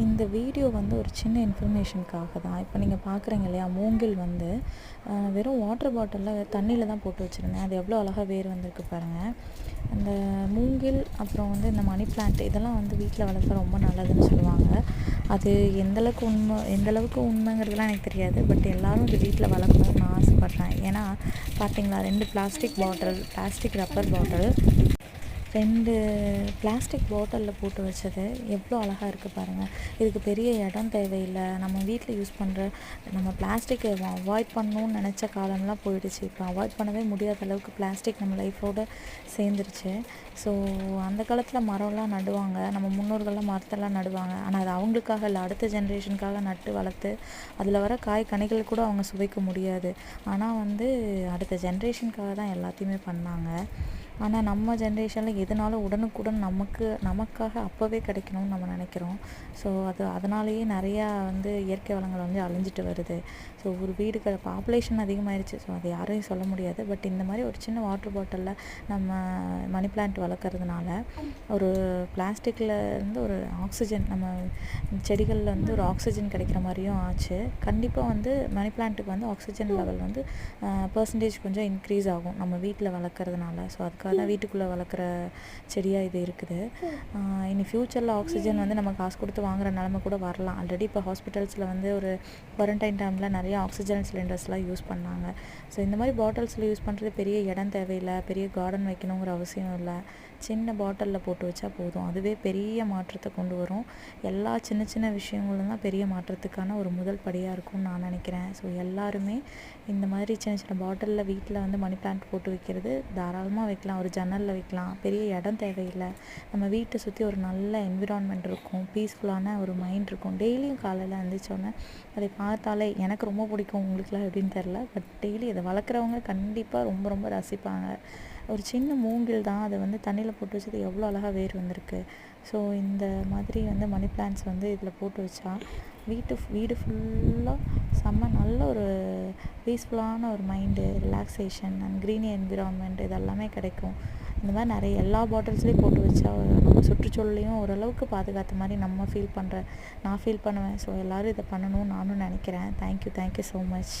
இந்த வீடியோ வந்து ஒரு சின்ன இன்ஃபர்மேஷனுக்காக தான். இப்போ நீங்கள் பார்க்குறீங்க இல்லையா, மூங்கில் வந்து வெறும் வாட்டர் பாட்டிலில் தண்ணியில் தான் போட்டு வச்சுருந்தேன். அது எவ்வளோ அழகாக வேர் வந்திருக்கு பாருங்கள். அந்த மூங்கில் அப்புறம் வந்து இந்த மணி பிளான்ட் இதெல்லாம் வந்து வீட்டில் வளர்க்க ரொம்ப நல்லதுன்னு சொல்லுவாங்க. அது எந்தளவுக்கு உண்மைங்கிறதுலாம் எனக்கு தெரியாது. பட் எல்லோரும் இது வீட்டில் வளர்க்கணும்னு நான் ஆசைப்பட்றேன். ஏன்னா பார்த்தீங்களா, 2 பிளாஸ்டிக் ரப்பர் பாட்டில் 2 பிளாஸ்டிக் பாட்டிலில் போட்டு வச்சது எவ்வளோ அழகாக இருக்குது பாருங்கள். இதுக்கு பெரிய இடம் தேவையில்லை. நம்ம வீட்டில் யூஸ் பண்ணுற நம்ம பிளாஸ்டிக்கை அவாய்ட் பண்ணணும்னு நினச்ச காலம்லாம் போயிடுச்சு. இப்போ அவாய்ட் பண்ணவே முடியாத அளவுக்கு பிளாஸ்டிக் நம்ம லைஃபோடு சேர்ந்துருச்சு. ஸோ அந்த காலத்தில் மரம்லாம் நடுவாங்க, நம்ம முன்னோர்கள்லாம் மரத்தெல்லாம் நடுவாங்க. ஆனால் அது அவங்களுக்காக இல்லை, அடுத்த ஜென்ரேஷனுக்காக நட்டு வளர்த்து அதில் வர காய் கனிகள் கூட அவங்க சுவைக்க முடியாது. ஆனால் வந்து அடுத்த ஜென்ரேஷனுக்காக தான் எல்லாத்தையுமே பண்ணாங்க. ஆனால் நம்ம ஜென்ரேஷனில் எதுனாலும் உடனுக்குடன் நமக்காக அப்போவே கிடைக்கணும்னு நம்ம நினைக்கிறோம். ஸோ அதனாலேயே நிறையா வந்து இயற்கை வளங்கள் வந்து அழிஞ்சிட்டு வருது. ஸோ ஒரு வீடுகள் பாப்புலேஷன் அதிகமாகிடுச்சு. ஸோ அது யாரையும் சொல்ல முடியாது. பட் இந்த மாதிரி ஒரு சின்ன வாட்டர் பாட்டிலில் நம்ம மணி பிளான்ட் வளர்க்குறதுனால ஒரு பிளாஸ்டிக்கில் இருந்து ஒரு ஆக்சிஜன் நம்ம செடிகளில் வந்து ஒரு ஆக்சிஜன் கிடைக்கிற மாதிரியும் ஆச்சு. கண்டிப்பாக வந்து மணி பிளான்ட்டுக்கு வந்து ஆக்சிஜன் லெவல் வந்து பர்சன்டேஜ் கொஞ்சம் இன்க்ரீஸ் ஆகும் நம்ம வீட்டில் வளர்க்குறதுனால. ஸோ அதுக்காக தான் வீட்டுக்குள்ளே வளர்க்குற செடியாக இது இருக்குது. இனி ஃப்யூச்சரில் ஆக்சிஜன் வந்து நம்ம காசு கொடுத்து வாங்குகிற நிலமை கூட வரலாம். ஆல்ரெடி இப்போ ஹாஸ்பிட்டல்ஸில் வந்து ஒரு குவாரண்டைன் டைமில் நிறைய ஆக்சிஜன் சிலிண்டர்ஸ்லாம் யூஸ் பண்ணாங்க. ஸோ இந்த மாதிரி பாட்டில்ஸில் யூஸ் பண்ணுறது பெரிய இடம் தேவையில்லை, பெரிய கார்டன் வைக்கணுங்கிற அவசியம் இல்லை. சின்ன பாட்டிலில் போட்டு வச்சா போதும். அதுவே பெரிய மாற்றத்தை கொண்டு வரும். எல்லா சின்ன சின்ன விஷயங்களும் தான் பெரிய மாற்றத்துக்கான ஒரு முதல் படியாக இருக்கும்னு நான் நினைக்கிறேன். ஸோ எல்லாருமே இந்த மாதிரி சின்ன சின்ன பாட்டிலில் வீட்டில் வந்து மணி பிளான்ட் போட்டு வைக்கிறது தாராளமாக வைக்கலாம். ஒரு ஜன்னலில் வைக்கலாம். பெரிய இடம் தேவையில்லை. நம்ம வீட்டை சுற்றி ஒரு நல்ல என்விரான்மெண்ட் இருக்கும், பீஸ்ஃபுல்லான ஒரு மைண்ட் இருக்கும். டெய்லியும் காலையில் எழுந்திரிச்சோன்னே அதை பார்த்தாலே எனக்கு ரொம்ப பிடிக்கும். உங்களுக்குலாம் எப்படின்னு தெரில, பட் டெய்லி இதை வளர்க்குறவங்க கண்டிப்பாக ரொம்ப ரொம்ப ரசிப்பாங்க. ஒரு சின்ன மூங்கில் தான், அதை வந்து தண்ணியில் போட்டு வச்சது எவ்வளோ அழகாக வேர் வந்திருக்கு. ஸோ இந்த மாதிரி வந்து மணி பிளான்ட்ஸ் வந்து இதில் போட்டு வச்சா வீடு ஃபுல்லாக செம்ம நல்ல ஒரு பீஸ்ஃபுல்லான ஒரு மைண்டு, ரிலாக்ஸேஷன் அண்ட் க்ரீனி என்விரான்மெண்ட் இதெல்லாமே கிடைக்கும். இந்த மாதிரி நிறைய எல்லா பாட்டில்ஸ்லேயும் போட்டு வச்சா நம்ம சுற்றுச்சூழலையும் ஓரளவுக்கு பாதுகாத்த மாதிரி நான் ஃபீல் பண்ணுவேன். ஸோ எல்லோரும் இதை பண்ணணும்னு நானும் நினைக்கிறேன். Thank you so much.